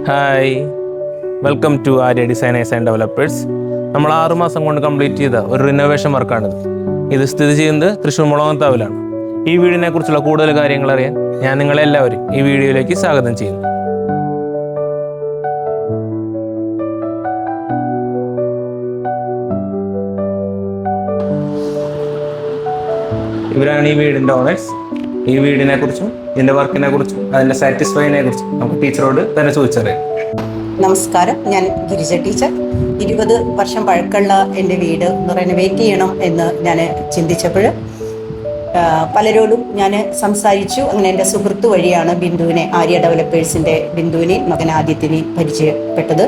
Hi, welcome to Arya designers and developers. നമ്മൾ 6 മാസം കൊണ്ട് കംപ്ലീറ്റ് ചെയ്ത ഒരു റിനോവേഷൻ വർക്കാണിത്. ഇത് സ്ഥിതി ചെയ്യുന്നത് തൃശ്ശൂർ മുളങ്ങത്താവിലാണ്. ഈ വീടിനെ കുറിച്ചുള്ള കൂടുതൽ കാര്യങ്ങൾ അറിയാൻ ഞാൻ നിങ്ങളെല്ലാവരും ഈ വീഡിയോയിലേക്ക് സ്വാഗതം ചെയ്യുന്നു. ഇവരാണ് ഈ വീടിൻ്റെ ഓണേഴ്സ്. ഈ വീടിനെ കുറിച്ചും ഇതിൻ്റെ വർക്കിനെ കുറിച്ചും അതിൻ്റെ സാറ്റിസ്ഫൈനെ കുറിച്ചും നമുക്ക് ടീച്ചറോട് തന്നെ ചോദിച്ചറിയാം. നമസ്കാരം, ഞാൻ ഗിരിജ ടീച്ചർ. 20 വർഷം പഴക്കമുള്ള എൻ്റെ വീട് ഒന്ന് റെനോവേറ്റ് ചെയ്യണം എന്ന് ഞാൻ ചിന്തിച്ചപ്പോൾ പലരോടും ഞാൻ സംസാരിച്ചു. അങ്ങനെ എൻ്റെ സുഹൃത്ത് വഴിയാണ് ബിന്ദുവിനെ, ആര്യ ഡെവലപ്പേഴ്സിൻ്റെ ബിന്ദുവിനെ, മകൻ ആദിത്യനെയും പരിചയപ്പെട്ടത്.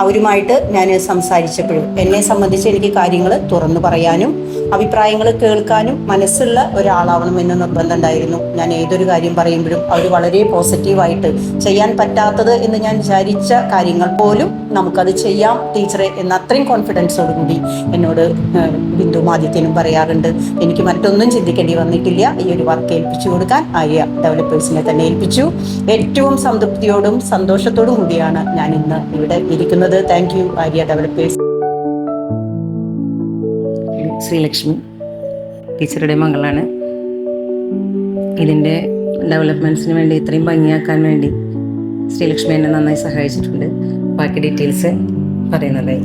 അവരുമായിട്ട് ഞാൻ സംസാരിച്ചപ്പോഴും എന്നെ സംബന്ധിച്ച് എനിക്ക് കാര്യങ്ങൾ തുറന്നു പറയാനും അഭിപ്രായങ്ങൾ കേൾക്കാനും മനസ്സുള്ള ഒരാളാവണമെന്ന് നിർബന്ധം ഉണ്ടായിരുന്നു. ഞാൻ ഏതൊരു കാര്യം പറയുമ്പോഴും അവർ വളരെ പോസിറ്റീവായിട്ട് ചെയ്യാൻ പറ്റാത്തത് എന്ന് ഞാൻ വിചാരിച്ച കാര്യങ്ങൾ പോലും നമുക്കത് ചെയ്യാം ടീച്ചറെ എന്ന അത്രയും കോൺഫിഡൻസോടുകൂടി എന്നോട് ബിന്ദു ആദിത്യനും പറയാറുണ്ട്. എനിക്ക് മറ്റൊന്നും ചിന്തിക്കേണ്ടി വന്നിട്ടില്ല. ഈ ഒരു വർക്ക് ഏൽപ്പിച്ചു കൊടുക്കാൻ ആര്യ ഡെവലപ്പേഴ്സിനെ തന്നെ ഏൽപ്പിച്ചു. ഏറ്റവും സംതൃപ്തിയോടും സന്തോഷത്തോടും കൂടിയാണ് ഞാൻ ഇന്ന് ഇവിടെ ഇരിക്കുന്നത്. Thank you Arya developers. Sreelakshmi ടീച്ചറുടെ മകളാണ്. ഇതിൻ്റെ ഡെവലപ്മെൻറ്റ്സിന് വേണ്ടി ഇത്രയും ഭംഗിയാക്കാൻ വേണ്ടി ശ്രീലക്ഷ്മി എന്നെ നന്നായി സഹായിച്ചിട്ടുണ്ട്. ബാക്കി ഡീറ്റെയിൽസ് പറയുന്നത്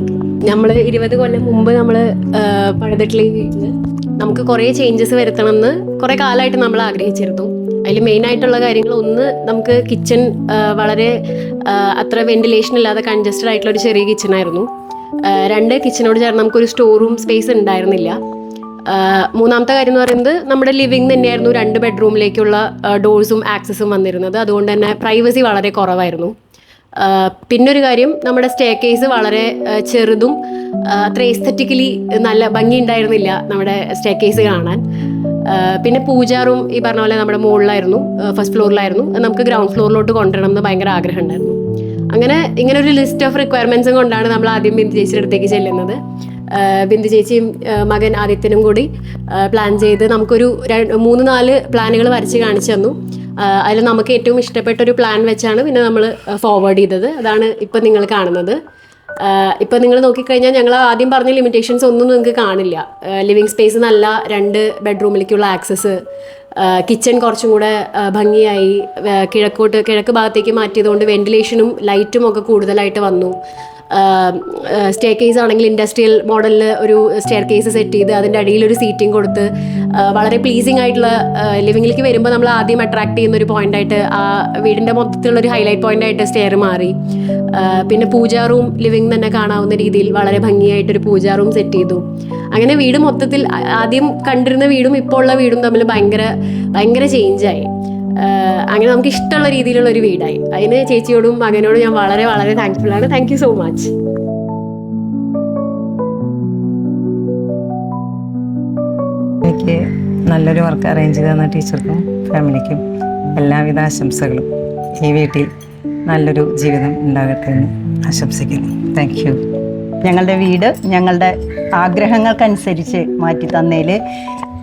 നമ്മൾ 20 കൊല്ലം മുമ്പ് നമ്മൾ പണിതിട്ടുള്ള ഈ വീട്ടിൽ നമുക്ക് കുറേ ചേഞ്ചസ് വരുത്തണമെന്ന് കുറേ കാലമായിട്ട് നമ്മൾ ആഗ്രഹിച്ചിരുന്നു. അതിൽ മെയിനായിട്ടുള്ള കാര്യങ്ങൾ, ഒന്ന്, നമുക്ക് കിച്ചൺ വളരെ അത്ര വെന്റിലേഷൻ ഇല്ലാതെ കൺജസ്റ്റഡ് ആയിട്ടുള്ള ഒരു ചെറിയ കിച്ചണായിരുന്നു. 2, കിച്ചനോട് ചേർന്ന് നമുക്കൊരു സ്റ്റോർ റൂം സ്പേസ് ഉണ്ടായിരുന്നില്ല. 3-ാമത്തെ കാര്യം എന്ന് പറയുന്നത് നമ്മുടെ ലിവിങ് തന്നെയായിരുന്നു 2 ബെഡ്റൂമിലേക്കുള്ള ഡോഴ്സും ആക്സസും വന്നിരുന്നത്. അതുകൊണ്ട് തന്നെ പ്രൈവസി വളരെ കുറവായിരുന്നു. പിന്നൊരു കാര്യം, നമ്മുടെ സ്റ്റെയർ കേസ് വളരെ ചെറുതും അത്ര എസ്തെറ്റിക്കലി നല്ല ഭംഗി ഉണ്ടായിരുന്നില്ല നമ്മുടെ സ്റ്റെയർ കേസ് കാണാൻ. പിന്നെ പൂജാ റൂം ഈ പറഞ്ഞ പോലെ നമ്മുടെ മുകളിലായിരുന്നു, ഫസ്റ്റ് ഫ്ലോറിലായിരുന്നു. നമുക്ക് ഗ്രൗണ്ട് ഫ്ലോറിലോട്ട് കൊണ്ടുവരണം എന്ന് ഭയങ്കര ആഗ്രഹം ഉണ്ടായിരുന്നു. അങ്ങനെ ഇങ്ങനെ ഒരു ലിസ്റ്റ് ഓഫ് റിക്വയർമെൻറ്റ്സും കൊണ്ടാണ് നമ്മൾ ആദ്യം ബിന്ദു ചേച്ചിയുടെ അടുത്തേക്ക് ചെല്ലുന്നത്. ബിന്ദു ചേച്ചിയും മകൻ ആദിത്യനും കൂടി പ്ലാൻ ചെയ്ത് നമുക്കൊരു 3-4 പ്ലാനുകൾ വരച്ച് കാണിച്ചു തന്നു. അതിൽ നമുക്ക് ഏറ്റവും ഇഷ്ടപ്പെട്ട ഒരു പ്ലാൻ വെച്ചാണ് പിന്നെ നമ്മൾ ഫോർവേഡ് ചെയ്തത്. അതാണ് ഇപ്പം നിങ്ങൾ കാണുന്നത്. ഇപ്പം നിങ്ങൾ നോക്കിക്കഴിഞ്ഞാൽ ഞങ്ങൾ ആദ്യം പറഞ്ഞ ലിമിറ്റേഷൻസ് ഒന്നും നിങ്ങൾക്ക് കാണില്ല. ലിവിങ് സ്പേസ് നല്ല 2 ബെഡ്റൂമിലേക്കുള്ള ആക്സസ്, കിച്ചൺ കുറച്ചും കൂടെ ഭംഗിയായി കിഴക്ക് ഭാഗത്തേക്ക് മാറ്റിയതുകൊണ്ട് വെന്റിലേഷനും ലൈറ്റും ഒക്കെ കൂടുതലായിട്ട് വന്നു. സ്റ്റെയർ കേസ് ആണെങ്കിൽ ഇൻഡസ്ട്രിയൽ മോഡലിൽ ഒരു സ്റ്റെയർ കേസ് സെറ്റ് ചെയ്ത് അതിൻ്റെ അടിയിലൊരു സീറ്റിംഗ് കൊടുത്ത് വളരെ പ്ലീസിങ് ആയിട്ടുള്ള, ലിവിങ്ങിലേക്ക് വരുമ്പോൾ നമ്മൾ ആദ്യം അട്രാക്ട് ചെയ്യുന്ന ഒരു പോയിൻ്റായിട്ട് ആ വീടിൻ്റെ മൊത്തത്തിലുള്ളൊരു ഹൈലൈറ്റ് പോയിൻ്റായിട്ട് സ്റ്റെയർ മാറി. പിന്നെ പൂജാ റൂം ലിവിങ് തന്നെ കാണാവുന്ന രീതിയിൽ വളരെ ഭംഗിയായിട്ടൊരു പൂജാ റൂം സെറ്റ് ചെയ്തു. അങ്ങനെ വീട് മൊത്തത്തിൽ ആദ്യം കണ്ടിരുന്ന വീടും ഇപ്പോൾ ഉള്ള വീടും തമ്മിൽ ഭയങ്കര ചേഞ്ചായി. അങ്ങനെ നമുക്ക് ഇഷ്ടമുള്ള രീതിയിലുള്ള ഒരു വീടായി. അതിന് ചേച്ചിയോടും മകനോടും ഞാൻ വളരെ താങ്ക്ഫുൾ ആണ്. Thank you so much. എനിക്ക് നല്ലൊരു വർക്ക് അറേഞ്ച് ചെയ്ത് തന്ന ടീച്ചർക്കും ഫാമിലിക്കും എല്ലാവിധ ആശംസകളും. ഈ വീട്ടിൽ നല്ലൊരു ജീവിതം ഉണ്ടാകട്ടെ എന്ന് ആശംസിക്കുന്നു. Thank you. ഞങ്ങളുടെ വീട് ഞങ്ങളുടെ ആഗ്രഹങ്ങൾക്കനുസരിച്ച് മാറ്റി തന്നതിൽ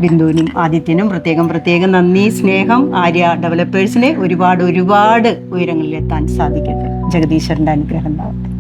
ബിന്ദുവിനും ആദിത്യനും പ്രത്യേകം നന്ദി, സ്നേഹം. ആര്യ ഡെവലപ്പേഴ്സിനെ ഒരുപാട് ഉയരങ്ങളിലെത്താൻ സാധിക്കട്ടെ. ജഗദീശ്വരൻ്റെ അനുഗ്രഹം ഉണ്ടാവട്ടെ.